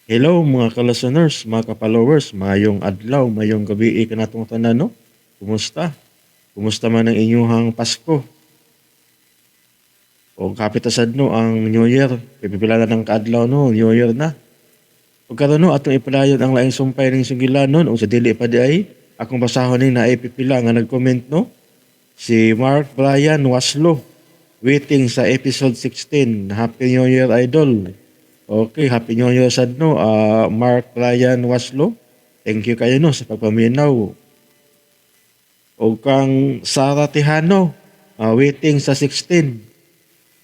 Hello mga ka-listeners, mga ka-followers, mayong adlaw, mayong gabi ka natong tanan, no? Kumusta? Kumusta man ang inyong Pasko? O kapit asad no ang New Year, pipila na ng kaadlaw no, New Year na. O karon no atong ipadayon ang laing sumpay ning sugilan nun o sa dili pa di ay akong basahon ni na ipipila nga nag-comment no. Si Mark Brian Waslo waiting sa episode 16. Happy New Year idol. Okay, Happy New Year sad no. Mark Brian Waslo. Thank you kayo no sa pagpaminaw. O kang Sara Tejano, waiting sa 16.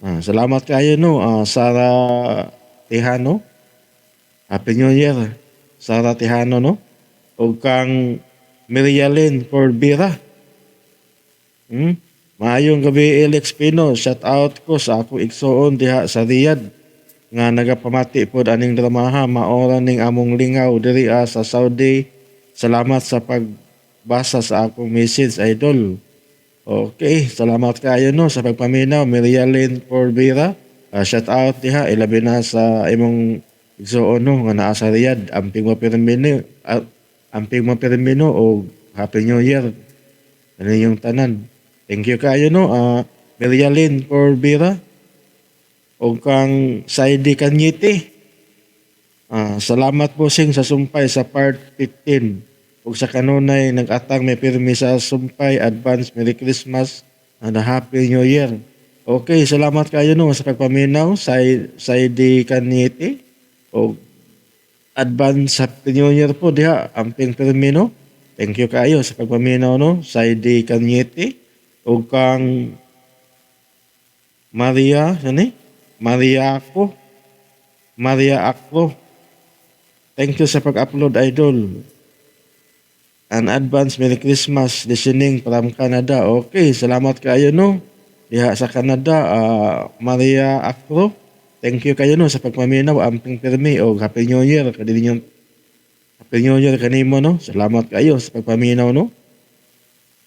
Salamat kayo no, Sara Tejano. Happy New Year, Sara Tejano no. O kang Mirialyn Corbera. Maayong gabi Alex Pino, shout out ko sa akong igsoon diha sa Riyadh nga nagapamati pod aning dramaha maora ning among lingaw diri sa Saudi. Salamat sa pagbasa sa akong message idol. Okay, salamat kayo no sa pagpaminaw Mirialyn Corbera. Shout out diha ilabi na sa imong igsoon no nga naa sa Riyadh. Amping mo permino o Happy New Year. Ano yung tanan? Thank you kayo no. Mirialyn Corbera o kang Saidi Kanyete. Salamat po sing sa sumpay sa part 15. Ug sa kanunay nag-atang may pirmi sa sumpay. Advance Merry Christmas and a Happy New Year. Okay, salamat kayo no sa pagpaminaw Saidi Kanyete o advance Happy New Year po diha amping pirmi no. Thank you kayo sa pagpaminaw no Saidi Kanyete o kang Maria Akro. Thank you sa pag-upload idol. An advance Merry Christmas listening from Canada. Okay, salamat kayo no. Diha sa Canada, Maria Akro. Thank you kayo no sa pagpaminaw amping pirmi o Happy New Year kadili niyo. Happy New Year kanimo no. Salamat kayo sa pagpaminaw no.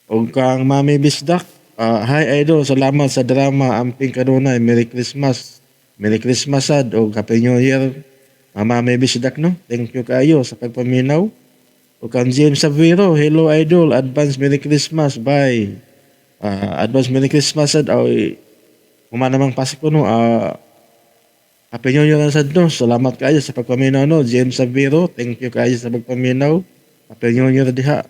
O kang Mami Bisdak. Hi idol, salamat sa drama amping kanunay. Merry Christmas. Merry Christmas sad o Happy New Year. Mami Bisdak no. Thank you kayo sa pagpaminaw. O kang James Saviro, hello idol, advance Merry Christmas, bye. Advance Merry Christmas sad namang Pasko no. Happy New Year na sad no. Salamat kayo sa pagpaminaw no. James Saviro, thank you kayo sa pagpaminaw. Happy New Year diha.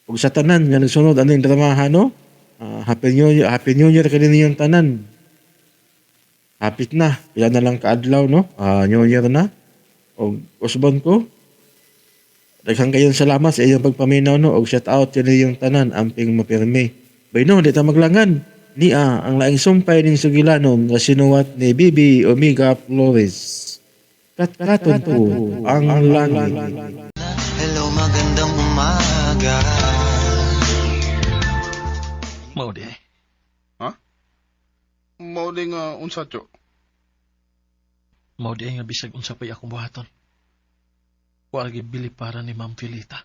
Ug sa tanan nga nagsunod aning dramahan no. Happy New Year kaninyong tanan. Hapit na, pila na lang kaadlaw no. New Year na. Og usbon ko. Daghang kayong salamat sa iyong pagpaminaw no og shout out kaninyong tanan amping mapirmi. Bay no, di ta maglangan. Ang laing sumpay ning sugilanon nga sinuwat ni Bibi Omega Flores. Katkaton po ang langit. Hello, magandang umaga. Mao di. Ha? Mao di nga unsa tyo? Mao di nga bisag unsa pay akong buhaton. Wa lagi bili para ni Ma'am Filita.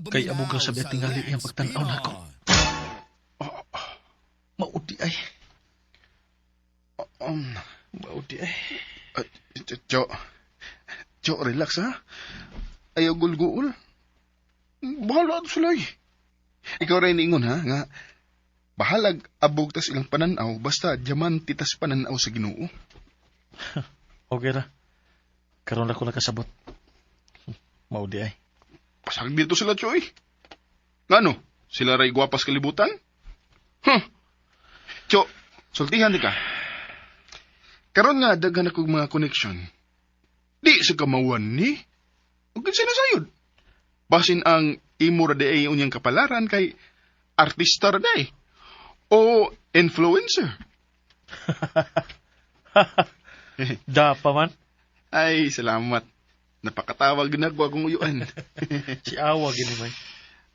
Kay amo ka sabi tingali iyang pagtan-aw nako. Mao di ay. Mao di ay. Tyo, relax ha. Ayaw gulguol. Bahala ato sila eh. Ikaw rin ingon ha, nga bahalag abog tas ilang pananaw basta diamante tas pananaw sa Ginoo. Okay ra. Karon ako nakasabot. Mao di ay. Pasag dito sila tyo eh. Ngano? Sila ray gwapas kalibutan? Tyo, sultihan di ka. Karon nga daghan akong mga koneksyon. Di sa kamawan ni. Huwag sinasayod. Basin ang imo ra ay unyang kapalaran kay artista ra day. O influencer. Da pa man. Ay, salamat. Napakatawag na ko akong uyuan. Si Awa gini may.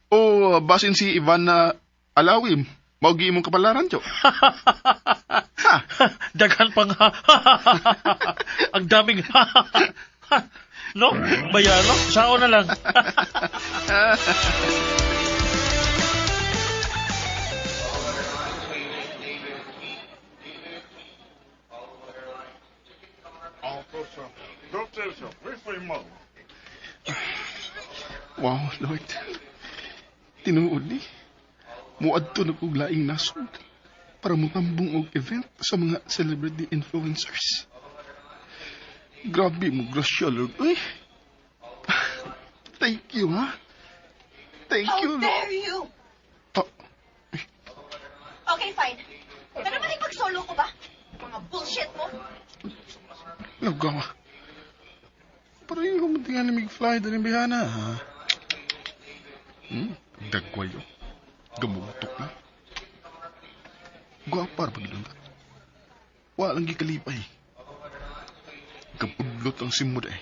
O basin si Ivana Alawim. Maugi imong kapalaran, Tyo. Daghan pang ang daming no? Bayano? Sao na lang. Wow, Lord. Tinuod ni. Muadto na kong laing nasod para mutambong og event sa mga celebrity influencers. Grabe mo, grasya, Lord. Uy. Thank you, ha? Thank you, How Lord. dare you! Ah, Okay, fine. Pero naman ipag-solo ko ba? Mga bullshit mo. nagawa. Pero yung kumuntingan na mig-fly doon yung bihana, ha? Dagway yun. Gamutok na. Gwapar pag doon. Walang gikalipay. Kapudlot ang simod eh.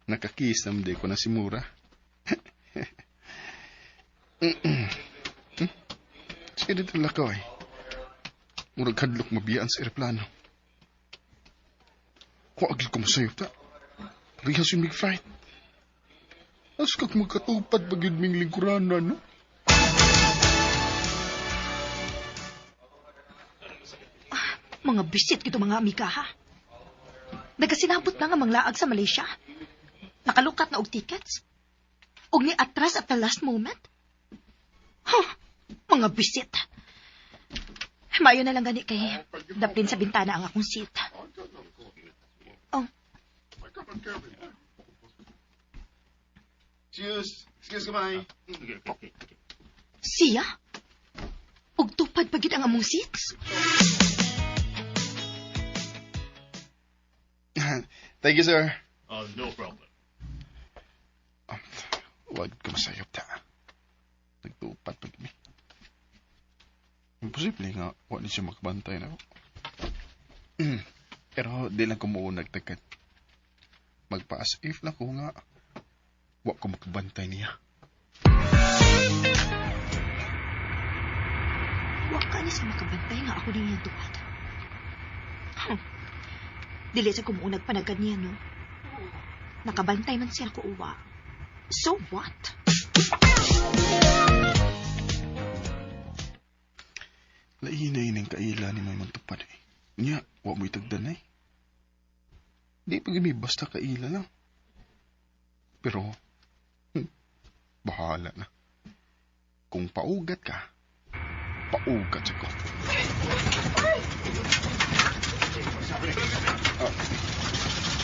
Nakakis naman ko na si Mura. Sige dito lakaw eh. Murag hadlok mabiyaan sa aeroplano. Kung agil ko masayop ta. Rihas yung big-fight. As kag magkatupad pag yun ming lingkuranan, no? Mga bisit kito mga amiga, ha? Nagasinabot na nga manglaag sa Malaysia. Nakalukat na og tickets. Og ni atras at the last moment. Huh, mga bisit. Mayo na lang gani kay daplin sa bintana ang akong seat. Oh, Excuse me. siya? Og tupad pagid ang among seats? Thank you, sir. No problem. Huwag ka masayop ta. Nagtupad pag mi. Imposible nga, wala niya makabantay na ako. Pero di lang ko muunag tagat. Magpa-as if lang ko nga, wala ko makabantay niya. Wa ka ni sa makabantay nga ako din yung tupad. Dili sa kumuunag panagad niya, no? Nakabantay man siya ko uwa. So what? Lainay ng kaila ni Mamang Tupad eh. Nya, wala mo itagdan eh. Di pag may basta kaila lang. Pero, bahala na. Kung paugat ka, paugat ako.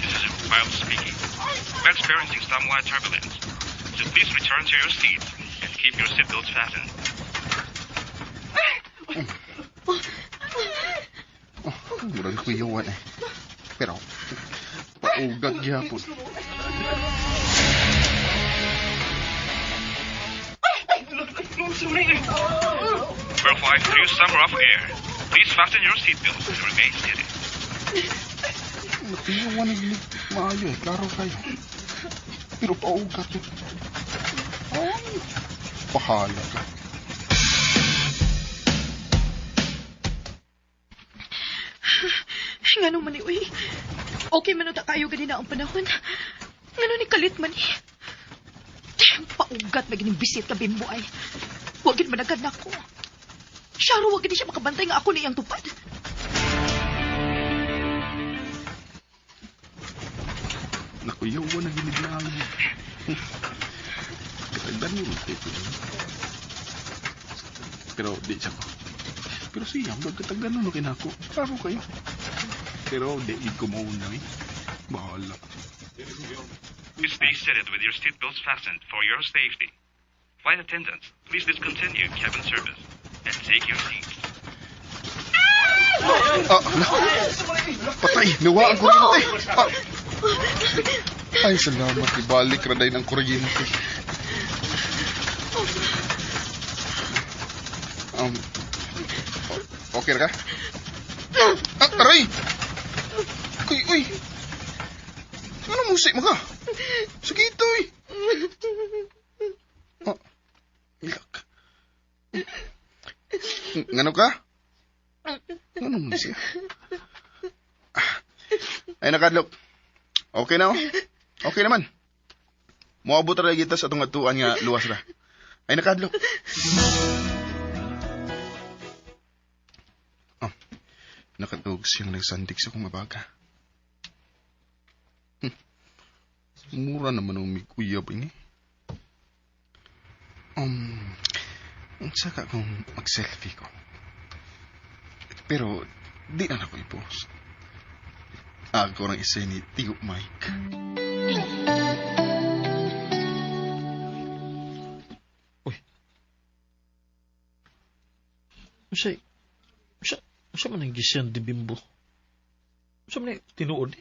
This is pilot speaking. We're experiencing somewhat turbulence, so please return to your seats and keep your seatbelts fastened. Murang kuyawan eh. Pero, paugat gyapon. We're flying through some rough air. Please fasten your seatbelts and remain steady. Kuyawan ang maayo eh. Klaro kayo. Pero paugat yun. Ay, bahala ka. Nga naman ni, uy. Okay man ta kayo ganina ang panahon. Nga ni kalit man eh. Paugat magining bisit ka bimbo ay. Wagin managad na ako. Syaro, wagin siya makabantay nga ako niyang tupad. Nakuyawan ang hiniglaan niya. Katagdan mo rin ko. Pero di siya ko. Pero siya, magkatagdan mo kinako. Klaro kayo. Pero di ko mauna eh. Bahala. Please stay seated with your seatbelts fastened for your safety. Flight attendants, please discontinue cabin service and take your seats. Patay! Nawa ang kuryente! Ay, salamat. Ibalik raday ng kuryente. Okay na ka? Aray! Uy! Ano musik mo ka? Sakit to eh. Ilak. Ngano ka? Ngano mo siya? Ay, nakadlok. Okay na, oh. Okay naman. Muabot na kita sa itong atuan nga luwas ra. Ay, nakadlok. nakatog siyang nagsandik sa kong abaga. Mura naman ang may kuyab ini. Saka kong mag-selfie ko. Pero, di na ako i-post. Ako rang isa ni Tiyo Mike. Siya man ang gisyan di Bimbo. Siya man ang tinuod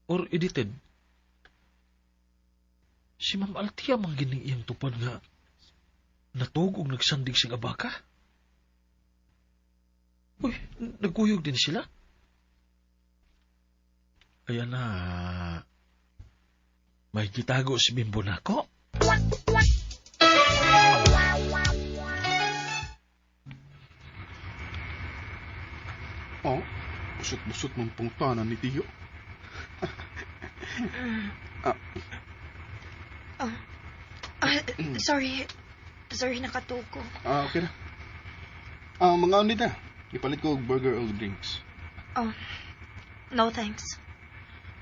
or edited. Si Ma'am Altia mang gining iyang tupad nga natug og nagsandig sing abaka. Uy, nagkuyog din sila. Kaya na may gitago si Bimbo nako. Oh, busot-busot ng pungtanan ni Tiyo. Sorry, nakatuko. Okay na. Mga unit na. Ipalit ko og burger o drinks. Oh, no thanks.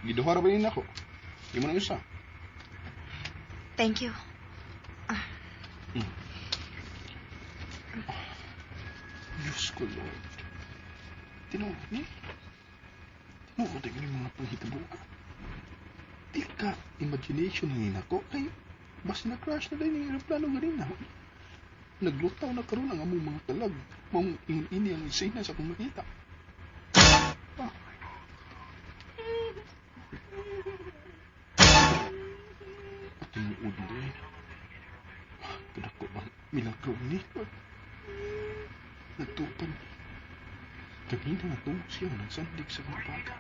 Giduhara ba yun ako? Di mo na isa. Thank you. Diyos ko, Lord. Tinuod ni? Tinuod ang yung mga panghitabo ko. Di ka imagination na ako. Kay, basta na-crash na din yung aeroplano galing na. Naglutaw na karoon ang among mga talag. Mong ini ang isina sa akong nakita. At tinuod din. Kada ko bang milagro ni? Nagtupan. Kanina na tungkol siya nagsandig sa mga baga.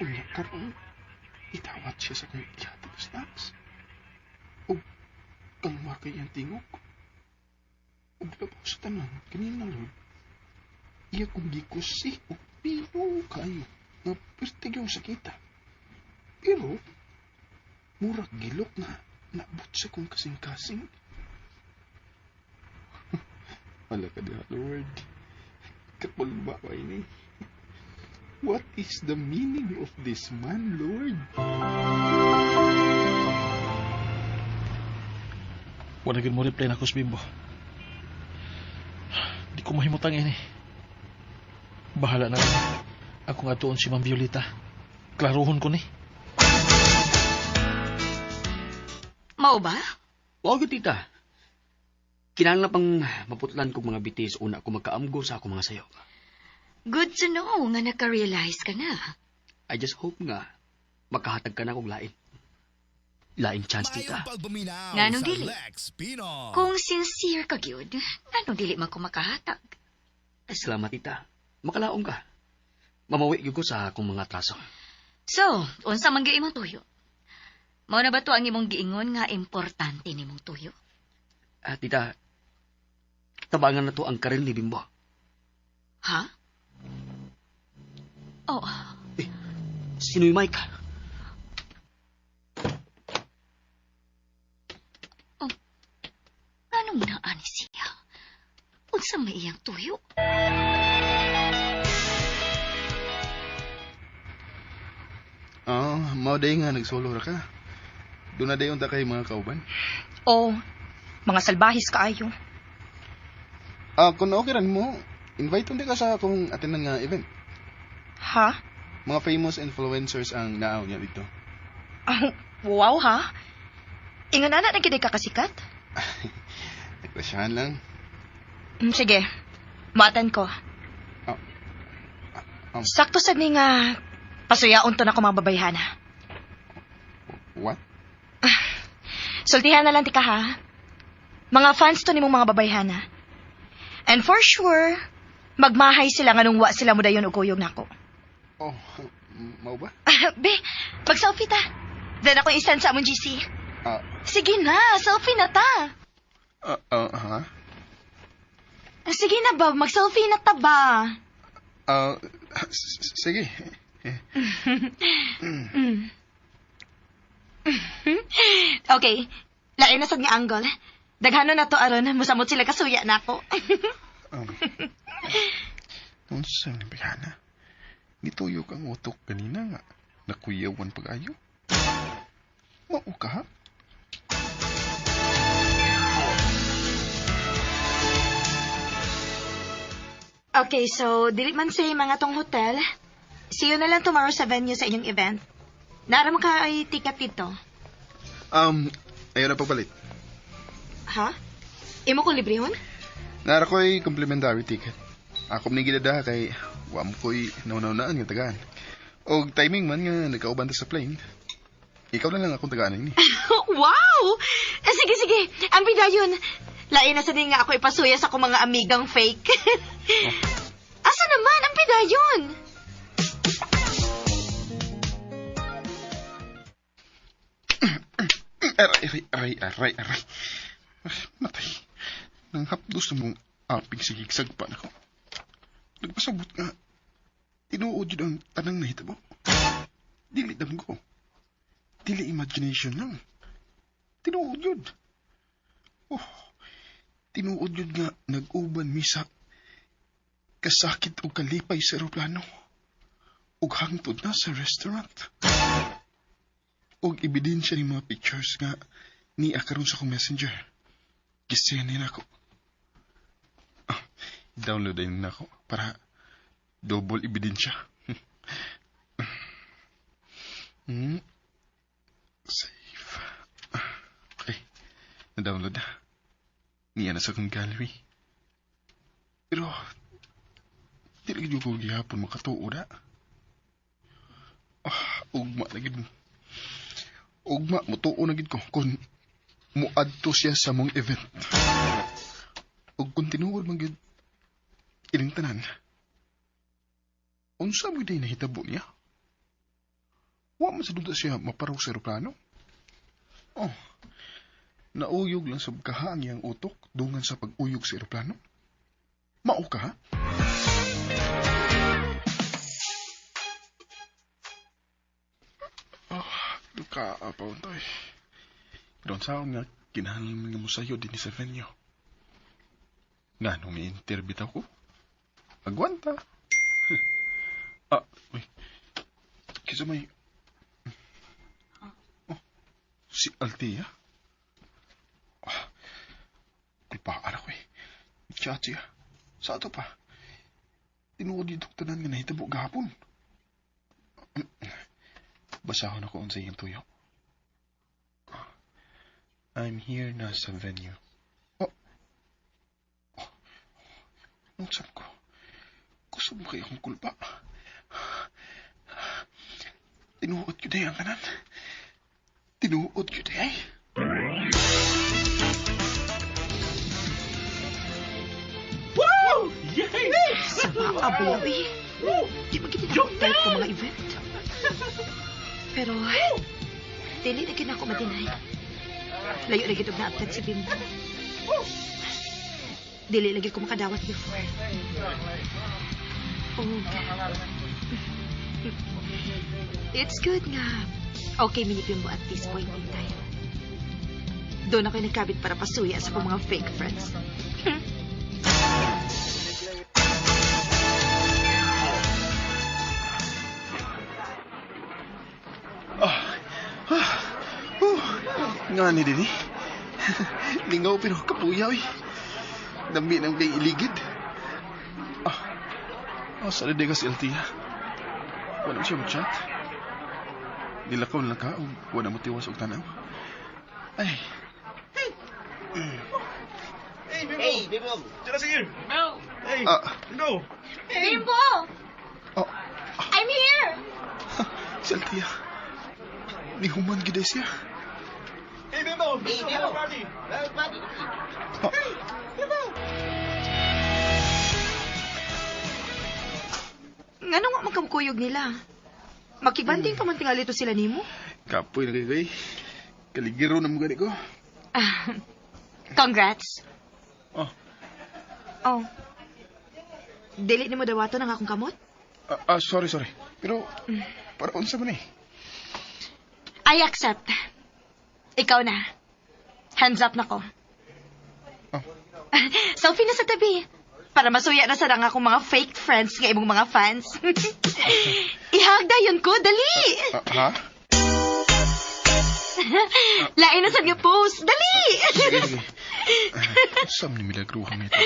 Unya karoon, itawat siya sa kong ihatag snacks. O kalma kay ang tingog. O labaw sa tanan, kanina Lord. Iya kong gikusi o pino kayo na pertigyo sa kita. Pero, murag gilok na naabot sa kong kasing-kasing. Wala ka diha, Lord. Kapalba ba ini? What is the meaning of this man, Lord? Wala gid mo reply na ko sa Bimbo. Di ko mahimutang ini. Bahala na rin. Ako nga tuon si Ma'am Violeta. Klaruhon ko ni. Mao ba? Wag tita. Kinahanglan pang maputlan kong mga bitis una ko magkaamgo sa akong mga sayo. Good to know nga naka-realize ka na. I just hope nga makahatag ka na kong lain. Lain chance, tita. Nganong dili? Kung sincere ka gyud, nganong dili man ko makahatag? Salamat, tita. Makalaong ka. Mamawi gyud ko sa akong mga atraso. So, unsa man gyud imong tuyo? Mao na ba to ang imong giingon nga importante nimong tuyo? Tita, tabangan na to ang karil ni Bimbo. Ha? Oh, Sino'y Mike? anong naani siya? Unsa may iyang tuyo? Mao day nga nagsolo ra ka. Doon na dayon ta kay mga kauban. Oh, mga salbahis kaayo. Kung okay ran mo, invite undi ka sa akong attendant nga event. Ha? Mga famous influencers ang naaw niya dito. Wow ha? Ingon na gid ka kasikat? Naglasyahan lang. Sige, matan ko. Sakto sad ni nga pasuyaon to na ko mga babayhana. What? Sultihan na lang tika ha. Mga fans to ni mong mga babayhana. And for sure, magmahay sila nga nung wa sila mo dayon og kuyog nako. Oh, mau ba? Be, mag-selfie ta. Then ako isend sa among GC. Sige na, selfie na ta. Ha? Sige na ba, mag-selfie na ta ba? Sige. Okay, lain na sad nga angle. Daghano na to aron, musamot sila kasuya nako. Unsa ni bihana? Nituyo kang utok kanina nga. Nakuyawan pag-ayo. Mao ka ha? Okay, so, dili man say mga tong hotel. See you na lang tomorrow sa venue sa inyong event. Naram ka ay ticket dito. Ayaw na pagpalit. Ha? Imo ko librehon? Nara ko'y complimentary ticket. Ako ni gidada kay wam ko'y naunaunaan nga tagaan. Og timing man nga nagkauban ta sa plane. Ikaw na lang akong tagaan ni. Wow! Sige, sige. Ang bidayon. Lain na sa din nga ako ipasuya sa akong mga amigang fake. Asa naman ang bidayon? Aray. Matay. Nang hapdos na mong aping sigigsag pa na ko. Nagpasabot nga. Tinuod yun ang tanang nahitabo. Dili dam ko. Dili imagination lang. Tinuod yun. Tinuod yun nga nag-uban misa. Kasakit o kalipay sa aeroplano. Og hangtod na sa restaurant. Og ebidensya ni mga pictures nga ni akaron sa akong messenger. Gisenin ako. Download din ako para double ebidensya. Save. Okay. Na-download na. Niya na sa akong gallery. Pero, di lagi ko gihapon makatuo na. Ugma na gid mo. Ugma, mutuo na gid ko kung muadto siya sa mong event. Ug kung tinuod man gid ining tanan. Unsa mo day nahitabo niya? Wa man sa duda siya maparog sa aeroplano. Nauyog lang sa kahangin ang utok dungan sa pag-uyog sa aeroplano. Mao ka ha? Duka pa untoy. Doon sa akong nga, kinahalan nga mo sa'yo din sa venue. Nga, nung i-interview ako, agwanta. Uy. Kisa may... si Althea? Kulpaan ako eh. Chat siya. Sa ato pa. Tinuod yung tanan nga nahitabo gahapon. Basahon ako unsa iyang tuyo. I'm here na sa venue. Nagsap ko. Gusto mo kayo akong kulpa. Tinuod yun ay ang kanan. Tinuod yun ay. Woo! Yay! Sama abayawi. Di ba kita type ko mga event? Pero, dili na gina ako madinay. Layo na gitog na atag si Bimbo. Dili lagi ko makadawat before. It's good nga. Okay, mini Bimbo at this point in time. Doon ako'y nagkabit para pasuya sa mga fake friends. Nga ni din eh. Lingaw pero kapuyaw eh. Dami ng kay iligid. Sa day ka si Althea. Wala siya mag-chat. Dilakaw lang ka o wala mo tiwas og tanaw. Ay. Hey, Bimbo! Tara sige! No! Hey! Go! Bimbo! I'm here! Si Althea. Ni human gid siya. Hey, Bimbo! Hey, Bimbo! Party! Party! Nga nung magkamukuyog nila. Makibanding pa man tingali to sila nimo? Kapoy na kayo kay. Kaligiro na mo gani ko. Congrats. Oh. Dili ni mo dawato ng akong kamot? Sorry. Pero, para unsa man eh. I accept. Ikaw na. Hands up na ko. Oh. Selfie na sa tabi. Para masuya na sa akong mga fake friends nga imong mga fans. Ihagda yun ko, dali! Ha? Lain na sa nga post, dali! Sige. Saan ni milagruhan ito?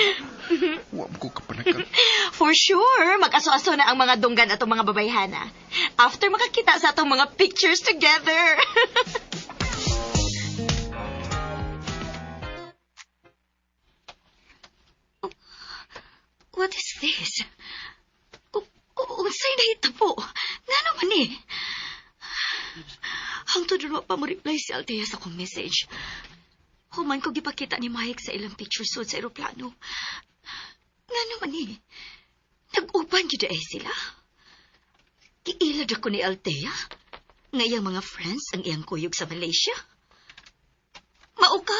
Huwag ko kapanakan. For sure, mag-aso-aso na ang mga dunggan atong mga babayhana. After makakita sa atong mga pictures together. What is this? Unsay na hitabo? Nga naman eh. Hangtod rin pa mo reply si Althea sa akong message. Human ko gipakita ni Mike sa ilang pictures sa aeroplano. Nga naman eh. Nag-uban yun sila. Giilad ako ni Althea. Nga iyang mga friends ang iyang kuyog sa Malaysia. Mauka?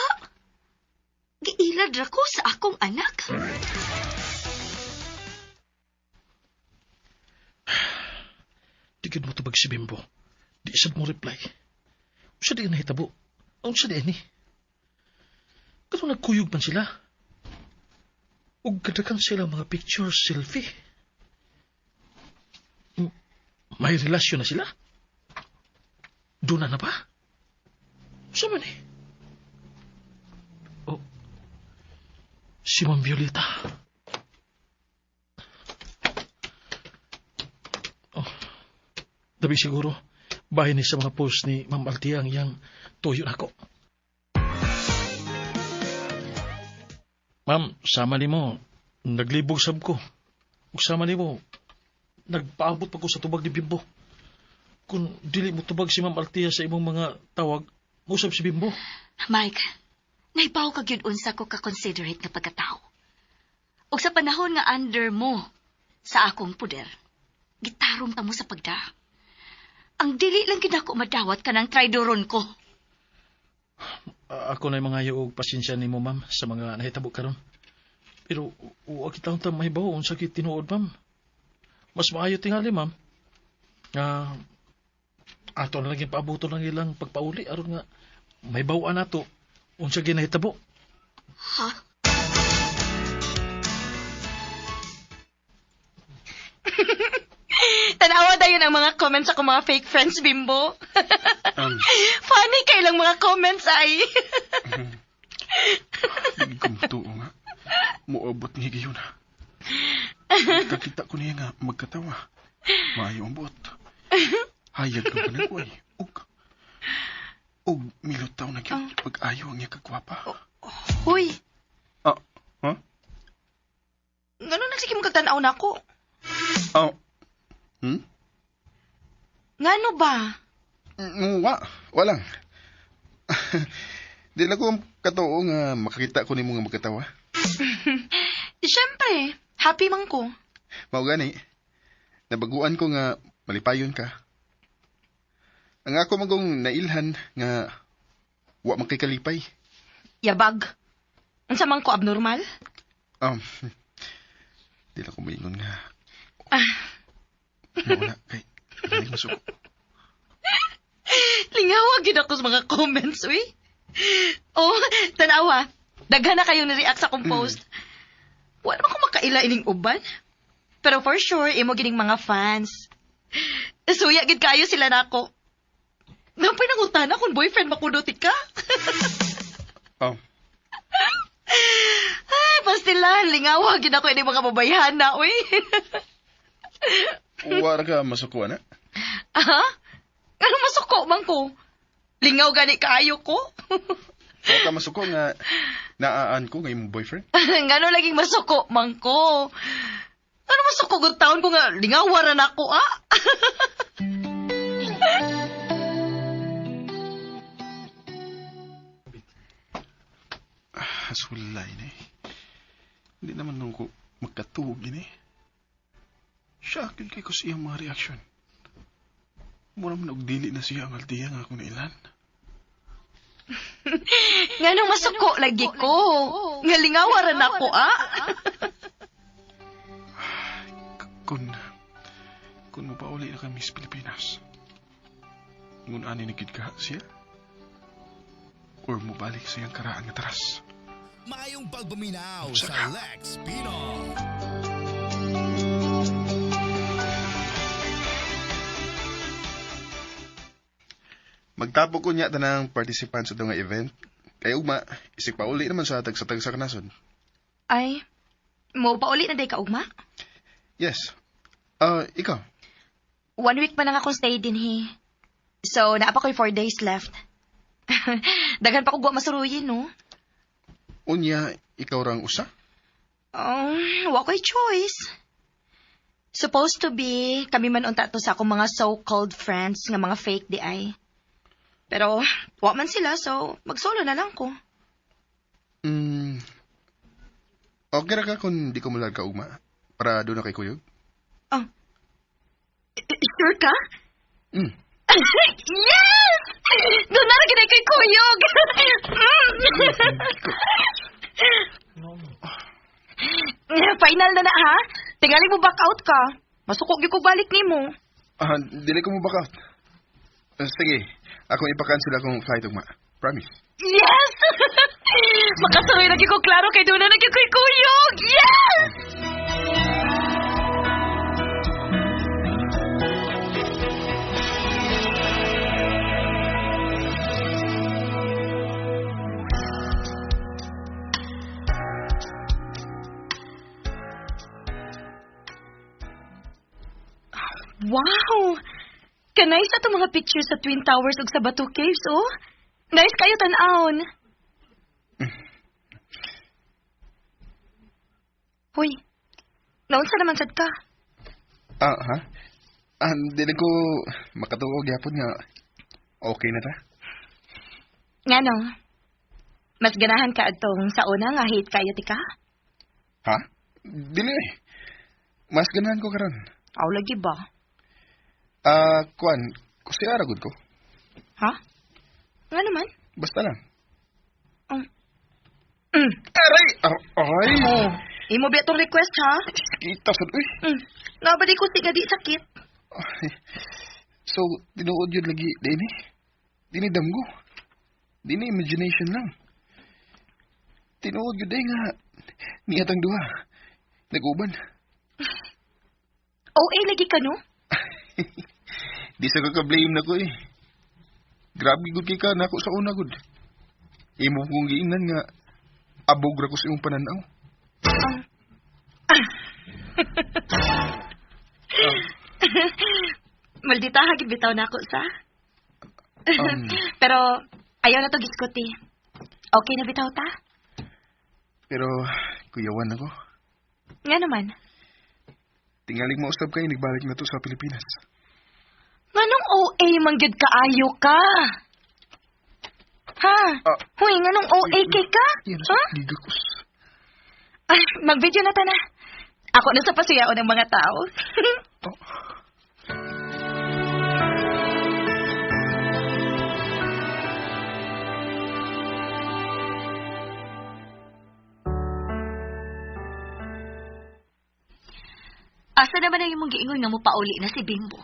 Giilad ako sa akong anak. Tigid mo tubag si Bimbo. Di sad mo reply. Usa di nahitabo. Ang sa di ni. Kato nagkuyog man sila. Ug kadakan sila mga pictures, selfie. May relasyon na sila? Doon na ba? Sa man eh? Oh, si Ma'am Violeta. Oh, dabi siguro, bahay ni sa mga post ni Ma'am Althea ang iyang tuyo na ako. Ma'am, sama ni mo, naglibog sab ko. Ug sama ni mo, nagpaabot pa ko sa tubag ni Bimbo. Kung dili mo tubag si Ma'am Althea sa imong mga tawag, musab si Bimbo. Mike, naibaw ka gyud unsa ko ka-considerate nga pagkatao. Ug sa panahon nga under mo sa akong puder, gitarong ta mo sa pagda. Ang dili lang gid ako madawat kanang traidoron ko. Ako na mga og pasensya nimo, ma'am, sa mga nahitabo karon. Pero wa kita unta mahibaw unsa kay tinuod, ma'am. Mas maayo tingali, ma'am. Ato na lang yung paabuto lang ilang pagpauli aron nga mahibawan nato unsa gyud nahitabo. Ha? Tanawa dayon ang mga comments sa mga fake friends, Bimbo. Funny kailang mga comments ay. Hindi ko matuo nga. Muabot niya gayon ha. Kakita ko niya nga magkatawa. Maayo ang buot. Hayag ka na ko ay. Og milutaw na gyud pag-ayo ang niya kagwapa. Huy, Ha? ngano nagsige mo kagtanaw na ako? Ngano ba? Walang. Di lang ko katoo nga makakita ko ni mo nga magkatawa. Siyempre, happy man ko. Mao gani. Nabaguan ko nga malipayon ka. Ang ako magong nailhan nga wa makikalipay. Yabag. Unsa man ko abnormal? Di lang ko maingon nga. Wala kay hindi masuko. Lingawa gid ako sa mga comments, uy. Oh, tanawa. Daghan na kayong ni-react sa akong post. Wala naman ko makaila ining uban. Pero for sure, imo gining mga fans. Suya gid kayo sila nako. Nang pinangutana kung boyfriend makudutit ka. Ay, pastilan, lingawa gid ako ining mga babayhana, uy. Wala ka masuko na? Aha? Ano masuko man ko? Lingaw gani kaayo ko. Wala ka masuko nga naaan ko nga imong boyfriend? Ngano laging masuko man ko? Ano masuko gud taon ko nga lingawaran ako, ah? Sulay na eh. Hindi naman nung ko magkatuog yun eh. Syakil kay ko siyang mga reaksyon. Mura man og dili na siya ang Althea nga akong nailan. Ngano masuko lagi ko? Nga lingawaran ako, ah? Kung mapauli na kami sa Pilipinas, ngun ani nagid ka siya? Or mubalik sa iyang karaan nga taras? Maayong pagbuminaw sa Lex Pino. Magtapo ko niya tanang participant sa nga event. Kaya ugma, isik pa uli naman sa tag sa kanason. Ay, mo pa uli na day ka, ugma? Yes. Ikaw? 1 week pa na akong stay din, he. So, naapa ko'y 4 days left. Daghan pa ko guwa masuruyin, no? Unya, ikaw rang usa? Wa ko'y choice. Supposed to be, kami man unta to sa akong mga so-called friends nga mga fake di ay. Pero, wa man sila, so mag-solo na lang ko. Okay ra ka kung di ko mulag ka ugma? Para doon na kay Kuyog? Sure ka? Yes! Doon na rin kay Kuyog! Final na ha? Tingali mo back out ka. Masukog yung balik ni mo. Dili ko mo back out. Sige, ako ipakansel akong flight ugma. Promise. Yes! Makasuloy lagi ko klaro kay doon na kay Kuyog! Yes! Wow! Kanay sa itong mga pictures sa Twin Towers ug sa Batu Caves, oh. Nice kayo tan-aon. Hoy, naunsa naman sad ka? Ha? Dili ko makatuog yapon nga okay na ta. Nga no, mas ganahan ka atong sa una nga hate kayo ti ka? Ha? Dili eh. Mas ganahan ko karon. Aw lagi ba? Kuan, kasi aragod ko. Ha? Nga naman? Basta lang. Aray! Aray mo! Imo ba itong request, ha? Kita sa... Uy! Nabali ko siya di sakit. So, tinuod yun lagi, Dini? Dini damgo. Dini imagination lang. Tinuod yun, nga. Niyatang duha. Nag-uban. OA lagi ka, no? Di sa kaka-blame na ko eh. Grabe gud kay ka na ako sa una gud. Imo kong giingnan nga abog ra ko sa iyong pananaw. Maldita hagid bitaw na ako sa. Pero ayaw na to giskuti. Okay na bitaw ta? Pero kuyawan ako. Nga naman. Tingaling mausab kay nagbalik na to sa Pilipinas. Nganong OA manggid kaayo ka? Ha? Hoy, nganong OA kay ka? Ha? Digakos. Ay, mag-video na ta na. Ako na sa pasiyaon ng mga tao. Asa naman ang imong giingon nga mo pauli na si Bimbo?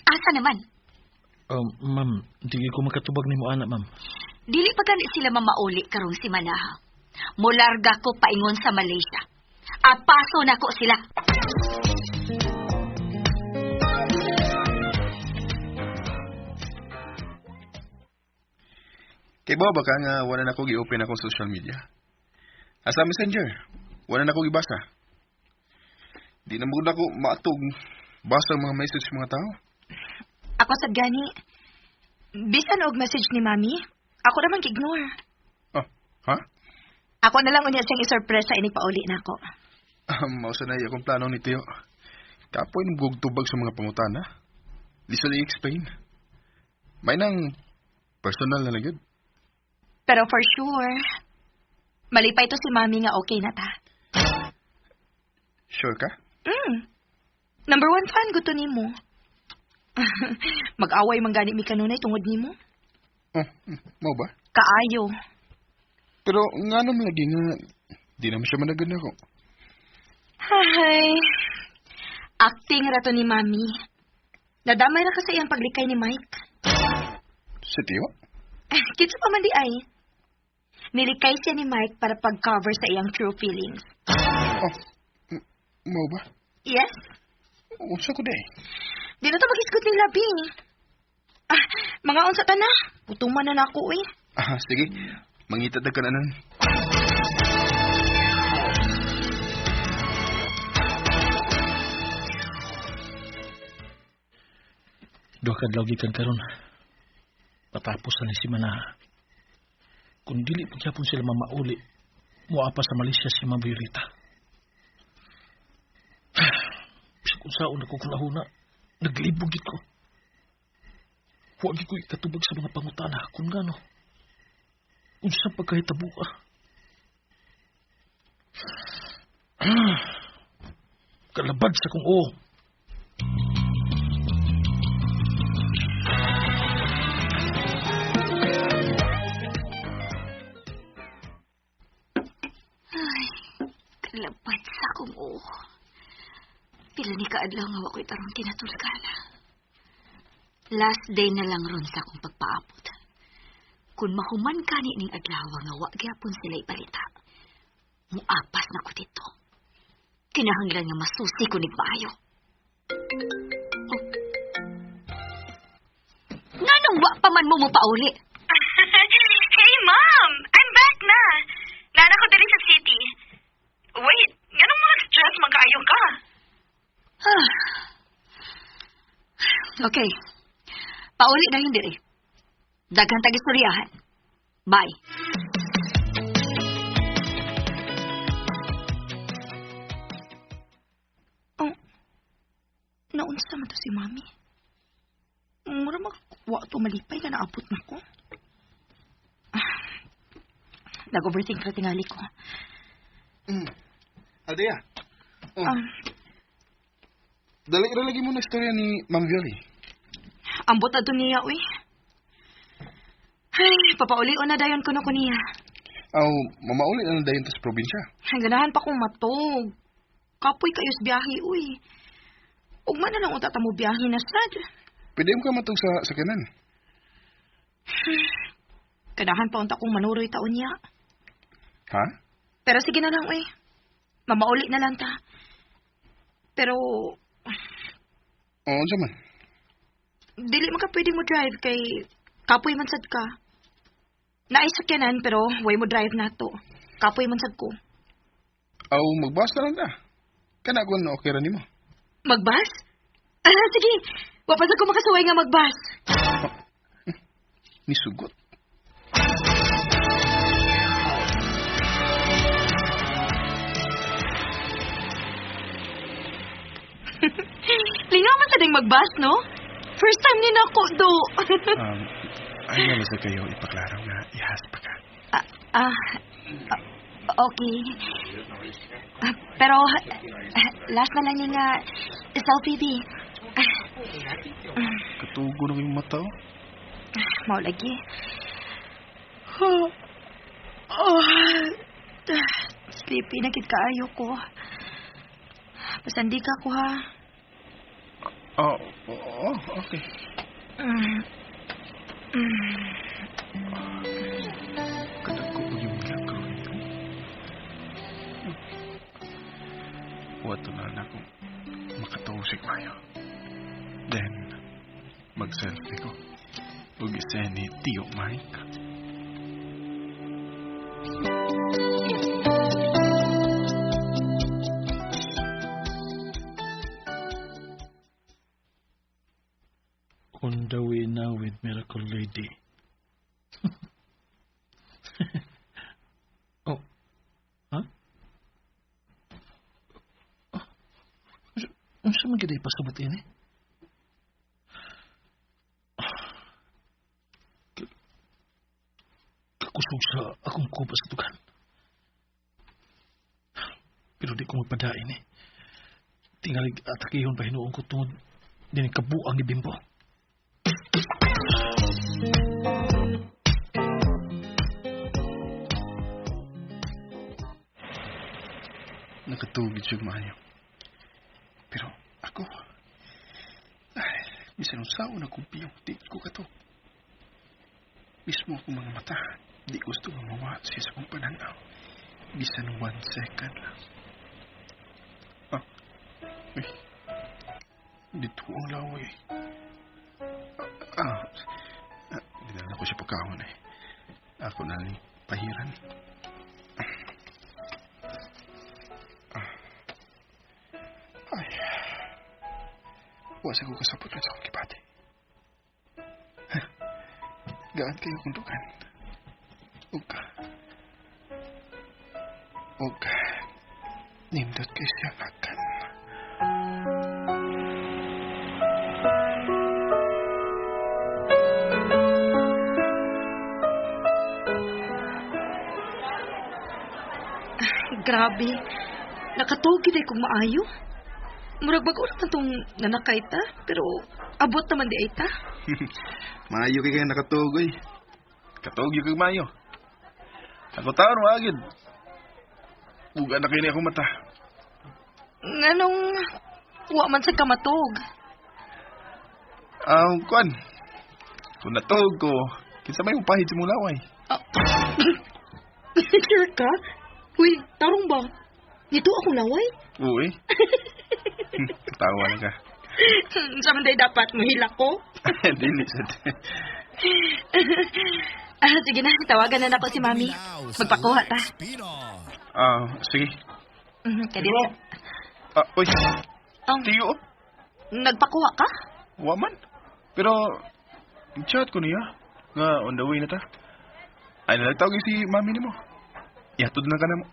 Asa naman? Ma'am, di ko makatubag ni mo anak, ma'am. Dili pa gani sila mamauli karong si Manaha. Mularga ko paingon sa Malaysia. Apaso na ko sila. Kay ba ka nga wala na ko gi-open akong social media? Asa Messenger, wala na ko gibasa. Di na muna ko maatog basa ang mga message sa mga tao. Ako sad gani. Bisan og message ni Mami, ako naman ignore. Ha? Ako na lang unya siyang isurpresa ini pauli na ako. Mausa na akong plano ni Tio. Kapoy ng gugtubag sa mga pangutana. Di sa i-explain. May nang personal na lagad. Pero for sure, malipay to si Mami nga okay na ta. Sure ka? Number 1 fan gusto nimo. Mag-away man gani mi kanunay tungod nimo. Mo ba? Kaayo. Pero nga naman lagi nga, di naman siya managan ako. Hay. Acting rato ni Mami. Nadamay na kasi ang paglikay ni Mike. Si Tio? Kitsa pa man di ay. Nilikay siya ni Mike para pag-cover sa iyang true feelings. Oh, mo ba? Yes? Unsa ko day? Di na to mag-isgot ni Labi. Mga unsa ta na. Putuman na ako eh. Sige. Mangitad na ka na nun. Duha kadlaw gikan karon. Patapos na ni si Manaha. Kung dili pagyapon sila mamauli, muapa sa Malaysia si Ma'am Violeta. Bisa kung saan ako kunahuna, naglibog ko. Huwag ko ikatubag sa mga pangutana kung gano. Kung saan pagkahitabo ka. Kalabag sa kung oo. Labat sa akong Pila ni kaadlaw nga wako'y tarong kinatulgana. Last day na lang ron sa akong pagpaabot. Kung mahuman ka ni ning adlaw nga wa gyapon sila ibalita. Muapas na ko dito. Kinahanglan nga masusi ko nig maayo. Oh. Nganong wa pa man mo pauli? Hey, Mom! I'm back na! Nana ko diri sa city. Wait, ganun mga stress magkaayo ka? Okay. Pauli na hindi eh. Daghang tag-istoryahan. Bye. Oh, naunsa man to si Mami. Mura magwa to malipay na naabot na ko. Nag-overthink na tingali ko. Aldea. Dali lagi mo na istorya ni Ma'am Violi. Ambot na to niya, uy. Ay, papauli-o na dayon ko na ko niya. Mamauli na dayon to sa probinsya. Ang ganahan pa kong matog. Kapoy kayos biyahe, uy. Ugma na lang utata mo biyahe na sad. Pwede mo ka matog sa sakyanan. Kadahan pa unta kong manuroy taon niya. Ha? Pero sige na lang, uy. Mamauli na lang ta. Pero... Oo, man. Dili man ka pwede mo drive kay kapoy man sad ka. Naisakyanan pero way mo drive na to. Kapoy man sad ko. Magbas na lang ta. Kana ko na okay ra nimo. Magbas? Sige. Wapasag ko makasuway nga magbas. Nisugot. Lingaw man sa ding magbas, no? First time niya na ako, do. Ayaw na sa kayo ipaklaro nga ihas pa ka. Okay. Pero, last na lang niya nga selfie, di. Katugo na kayong mata, oh. Mau lagi. Sleepy na kit kaayo ko. Pasandi ka ko, ha? Okay. Kadag ko po yung gagawin ko. Wato na akong makatausik mayo. Then, mag-selfie ko. Huwag isa ni Tio Mike. On the way now with Miracle Lady. Oh. Huh? Ano sa mga giday pasabot ini? Kakusog sa akong kuba sa tugan. Pero di ko magpadain eh. Tingalig atakihon pa hinuong ko tungod din kabuang ibimbo. Nakatugid siya maayo. Pero ako, bisan sa una kong piyong di ko kato. Mismo akong mga mata, Di gusto nga mawat siya sa kong pananaw. Bisan 1 second lang. Uy. Dito ang laway. Dinala ko siya pagkahon eh. Ako na ni pahiran. Ay. Wasa ko kasapot sa akong kipati. Gaan kayo kuntukan. Uga. Nindot kayo siya makan. Grabe. Nakatugi tayo kung maayo. Murag bago naman itong nanakay ta, pero abot naman di ay ta. Maayo kayo nakatugoy. Katugoy kag maayo. Ako taon wagid. Uga na kayo niya akong mata. Nganong wa man sa kamatog. Kuan. Kung natug ko, kinsa may upahid sa mulaway. Sure ka? Uy, tarong ba? Dito ako laway? Uy. Tawa na ka. Sa man dapat mahila ko? Dili sad. Sige na, tawagan na ako si Mami. Magpakuha ta. Sige. Kadito. Uy. Tiyo. Nagpakuha ka? Waman. Pero, chat ko niya. Nga, on the way na ta. Ay, nalagtawag si Mami ni mo. Ihatod na ka na mo.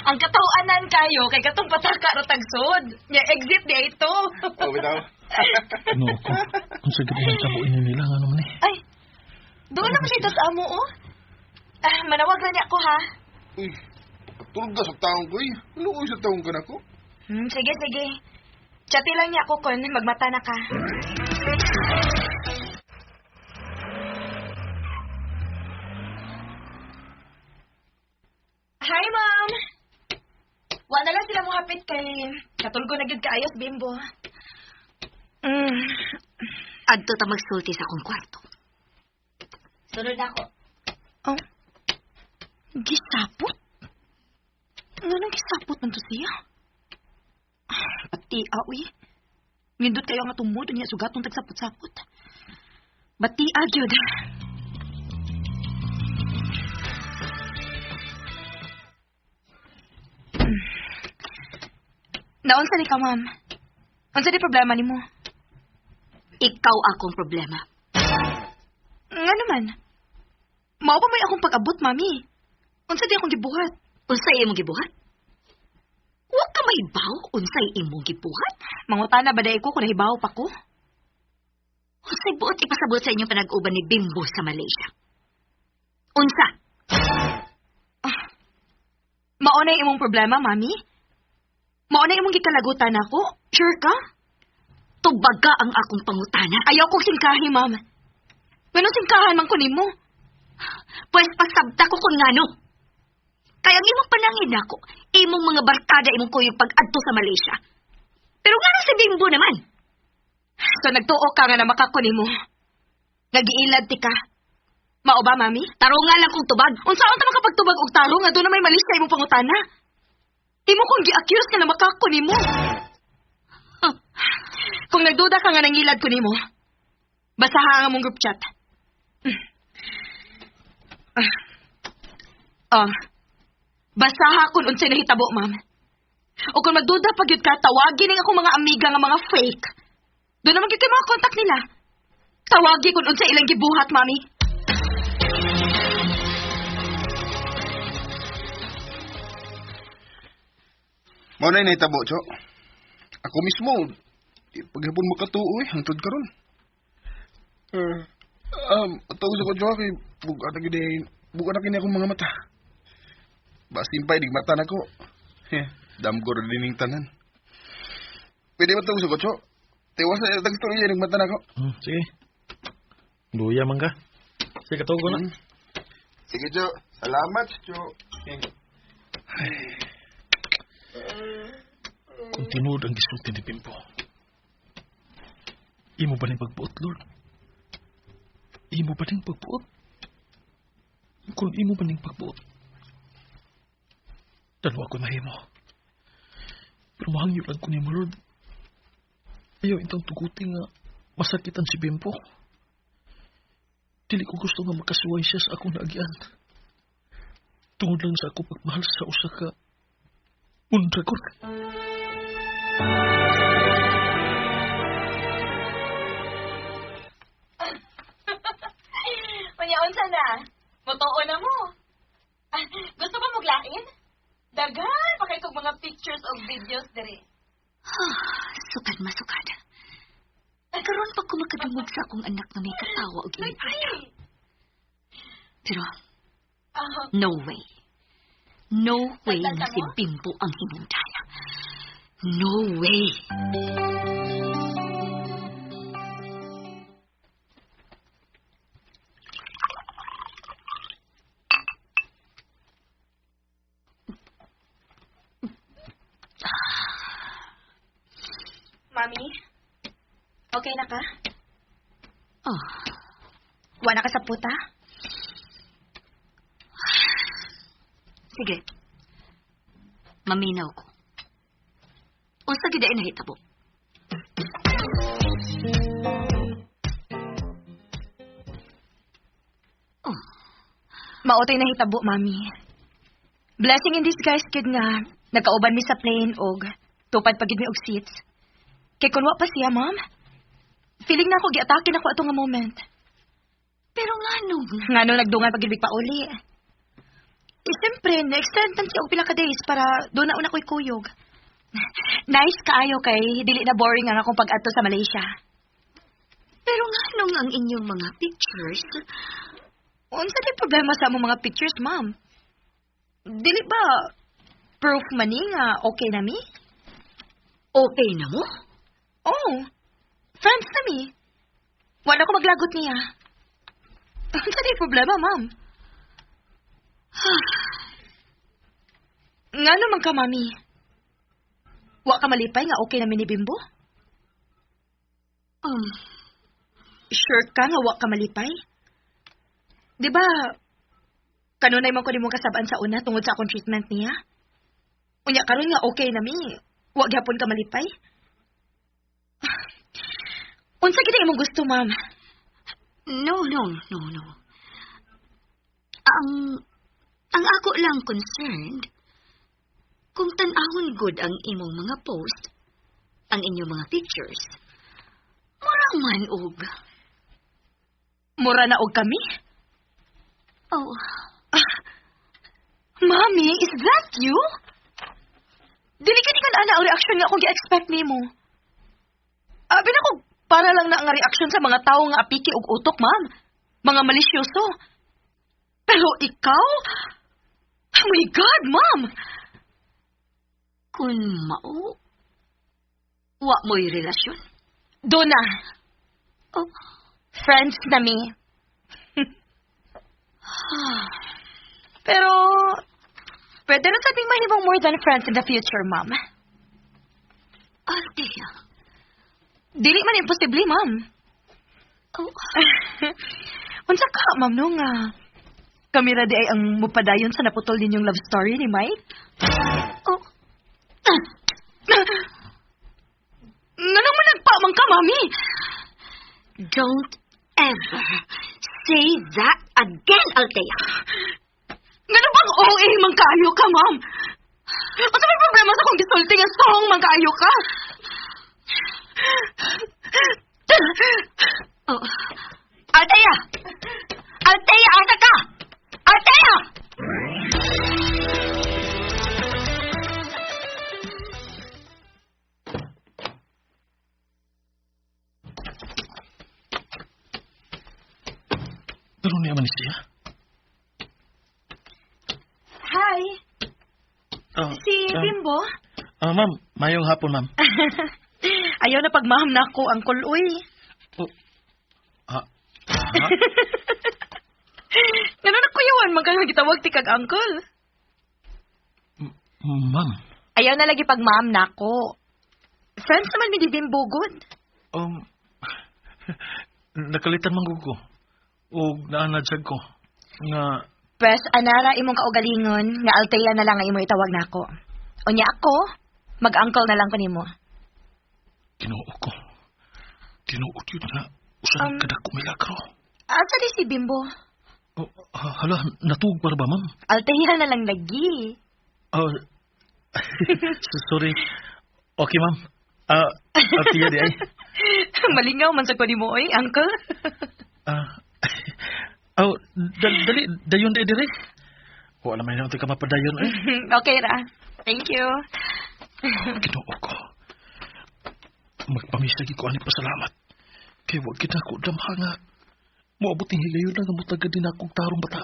Ang katawanan kayo, kay katong pataka ro tagsod. Nya exit di ito. Bitaw. Ano ko? Kung sa gitna ng tabuin nila, nga naman eh. Ay, doon naman siya sa amo, oh. Manawag na niya ako, ha? Uy, tulog ka sa taong ko eh. Luoy sa taong ka na ko. Sige, sige. Chati lang niya ako, Kon. Magmata na ka. Hi, Ma'am. Wa na lang sila mo hapit kay katulgo na gyud kaayos, Bimbo. Adto ta magsulti sa akong kwarto. Sunod na ako. Oh. Gisapot? Anong gisapot man to siya? Bati, awi. Nindot kayo nga tumod niya sugatong tagsapot-sapot. Bati, agyod. Naunsa ni ka, ma'am? Unsa di problema ni mo? Ikaw akong problema. Nga naman. Mao pa may akong pag-abot, mami. Unsa di akong gibuhat? Unsay imong gibuhat? Wa ka maibaw unsay imong gibuhat? Mangutana ba day ko kung nahibaw pa ko? Unsay buot ipasabot sa inyong panag-uban ni Bimbo sa Malaysia? Unsa? Mao na imong problema, mami? Mao na imong gikalagutan ako? Sure ka? Tubaga ang akong pangutana. Ayaw kong singkahi, ma'am. Ganun singkahan man ko nimo. Pues pasabta ko kung ngano. Kaya ang imong panangin ako, imong mga barkada imong kuyog pag-adto sa Malaysia. Pero ngano si Bimbo naman? So nagtuo ka nga na makako nimo. Nagiilad ti ka. Mao ba, mami? Tarungan lang kong tubag. Unsaon ta makapagtubag og tarong nga doon na may Malaysia imong pangutana? Imo kong gi-accuse nga na makako nimo. Kung nagduda ka nga nangilad ko nimo, basaha ang among group chat. Basaha kung unsay nahitabo, ma'am. O kung magduda pa gyud ka, tawagin ning akong mga amiga nga mga fake. Doon naman gyud kay mga contact nila. Tawagi kung unsay ilang gibuhat, mami. Mao na nahitabo, Cho. Ako mismo, paghapon makatuo eh, hangtod karon. Atawag sa ko, Cho, kay buka na kini akong mga mata. Basimpay, digmata na ko. Damgor din yung tanan. Pwede ba tawag sa ko, Cho? Tewas na tagstorya, digmata na ko. Sige. Luya man ka. Sige, katawag ko na. Sige, Cho. Salamat, Cho. kung tinuod ang gisulti ni Bimbo. Imo ba ning pagbuot, Lord? Imo ba ning pagbuot? Kung imo ba ning pagbuot, dalawa ko mahimo. Pero mahangyo lang ko ni mo, Lord. Ayaw itong tuguti nga masakitan si Bimbo. Dili ko gusto nga makasuway siya sa akong naagian. Tungod lang sa ako pagmahal sa usa ka undragon. Unsa na? Motoon na mo. Gusto ba maglain? Dagan pa kay kog mga pictures o videos dire. Sukad masukad. Karon pa ko makadungog sa akong anak na may kasawa o ginipaya. Pero, no way. No way na si Bimbo ang hinundaya. No way. Mami? Okay na ka? Oh, Wala ka sa puta? sige. Maminaw ko. Unsa gid ay nahitabo? Oh, Maotoy na hitabo, Mami. Blessing in disguise, kid nga. Nagkauban mi sa plane og tupad pagid mi og seats. Kay kun wa pa siya, Ma'am. Feeling na ako giatake na ko ato nga moment. pero nganong? Ngano nagdungan pagid mi pauli. Siyempre, na-extend tan siya og pila ka days para doon na una ko'y kuyog. Nice kaayo kay dili na boring ang akong pag-adto sa Malaysia. Pero nganong ang inyong mga pictures? Unsa di problema sa among mga pictures, Ma'am? Dili ba proof man ni nga okay na mi? Okay na mo? Oh, friends na mi. Wala ko maglagot niya. Unsa di problema, Ma'am? Nga naman ka, Mami. Wa ka malipay nga okay na mi ni Bimbo? Sure ka nga wa ka malipay? Di ba, kanunay man ko di mo kasabaan sa una tungod sa akong treatment niya? Unya karon nga okay na mi. Wa gyapon ka malipay? Unsa gid imong gusto, Ma'am? No. Ang ako lang concerned, kung tan-ahon good ang imong mga post, ang inyong mga pictures, murang man og. Mura na og kami? Oh, Mommy, is that you? Dili ka di ka na ang reaksyon nga akong gi-expect nimo. Abi na ko, para lang na ang reaksyon sa mga tao nga apiki og utok, Ma'am. Mga malisyoso. Pero ikaw? Oh my God, Ma'am! kun mao, wa mo'y relasyon. Doon na. Oh, Friends na mi. Pero, pwede na sabing mahibang more than friends in the future, Ma'am. Althea. Dili man imposible, Ma'am. Oh, Unsa ka, Ma'am, no nga? Kamera di ay ang mupadayon sa naputol ninyong love story ni Mike? oh. Nganong man nagpamang ka, Mami? Don't ever say that again, Althea. Ngano bang OA man kaayo ka, Ma'am? Unsa may problema sa kong gisulti nga song man kaayo ka? Oh. Althea! Althea, asa ka? Althea! Pero niya man siya. Hi. Si Bimbo? Ma'am, mayong hapon, ma'am. Ayaw na pagmaham na ako, Uncle Uy. Ngano na kuyawan, magkano gitawag ti kag Uncle? Ma'am. Ayaw na lagi pagmaham na ako. Friends naman mi di Bimbo good. Nakalitan man ko. O naanadyag ko. Nga, Pwes, anara imong kaugalingon nga Althea na lang nga imo itawag nako. Unya ako, mag-uncle na lang ko nimo. Tinuod ko. Tinuod yun na. Usan kadako milagro. Asa di si Bimbo? Hala, natug para ba, ma'am? Althea na lang lagi. Sorry. Okay, ma'am. Althea di ay. Malingaw man sa ko nimo oy, uncle. Dali, dayon di dire. Wala man naman ka mapadayon eh. Okay ra. Thank you. Ginoo ko. Magpamisagi ko ani pasalamat. Kay wag kita ko damhanga. Moabot ni higayon na namutagad din akong tarong bata.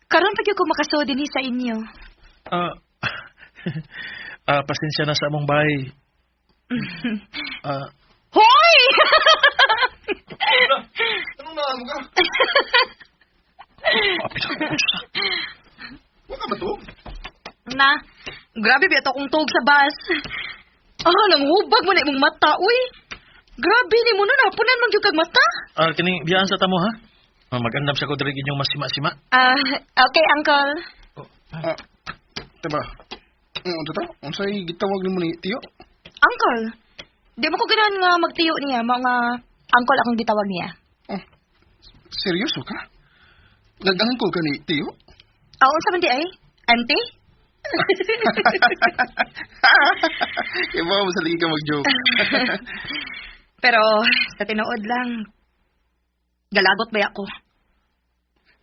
Karon pa gyud ko makaso dinhi sa inyo. Pasensya na sa among bahay. Hoy! Anong naamo ka? Apit ako ko siya. Wala ba to? Na, grabe ba ito kung tog sa bus. Nanghubag mo na imong mata, uy. Grabe ni mo na, napunan man yung kag mata. Kining biyaan sa tamo, ha? Mag-andam sa ko diri inyong masima-sima. Okay, uncle. Diba? Unsay gitawag ni mo ni Tiyo? Uncle, di mo ko ganahan nga magtiyo niya, mga uncle akong gitawag niya. Seryoso ka? Nag-uncle ka ni Tiyo? Unsa man di ay? Auntie? Iba mo sa lagi ka mag-joke. Pero, sa tinuod lang, galagot ba ako?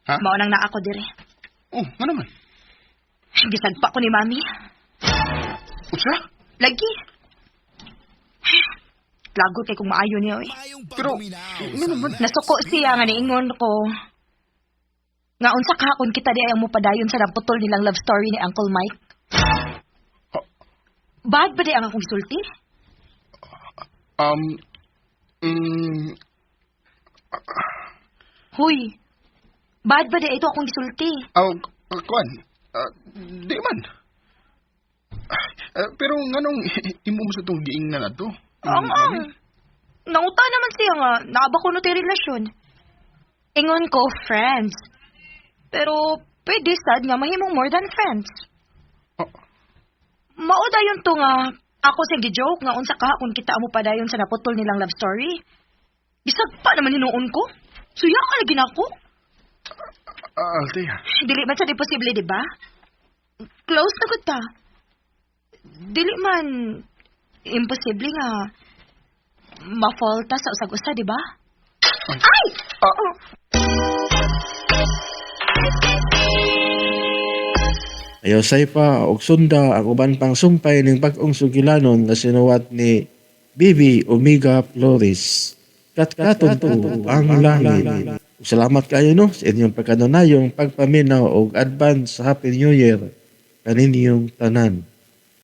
Ha? Maunang na ako dire. Nga naman. Gisagpa ko ni Mami. Utsa? Lagi. Lagot kay kung maayo niya, oy. Pero, nga naman. Nasuko siya nga niingon ko. Nga unsa kahapon kita di ayang mupadayon sa naputol nilang love story ni Uncle Mike. Bad ba di ang akong sulti? Huy, bad ba di ito akong gisulti? Kuan, di man. Pero nganong imo mo sa itong giing na to? Nanguta naman siya nga, naaba ko no tayo relasyon. Ingon ko, friends. Pero, pwede sad nga mahimong more than friends. Mauda yun to nga, ako sa gi-joke nga unsa kahapon kita mo padayon sa naputol nilang love story. Bisag pa naman hinuon ko. Suya ka lagi na ako. Althea. Dili man sa di posible, di ba? Close na gud ta. Dili man imposible nga ma-fall ta sa usag-usa, di ba? Ay! Ayosay pa og sunda ang uban pang sumpay ning bag-ong sugilanon nga sinuwat ni Bibi Omega Flores. Katkaton to ang langit. Salamat kayo no sa inyong pagkanunayong pagpaminaw og advance Happy New Year kaninyong tanan.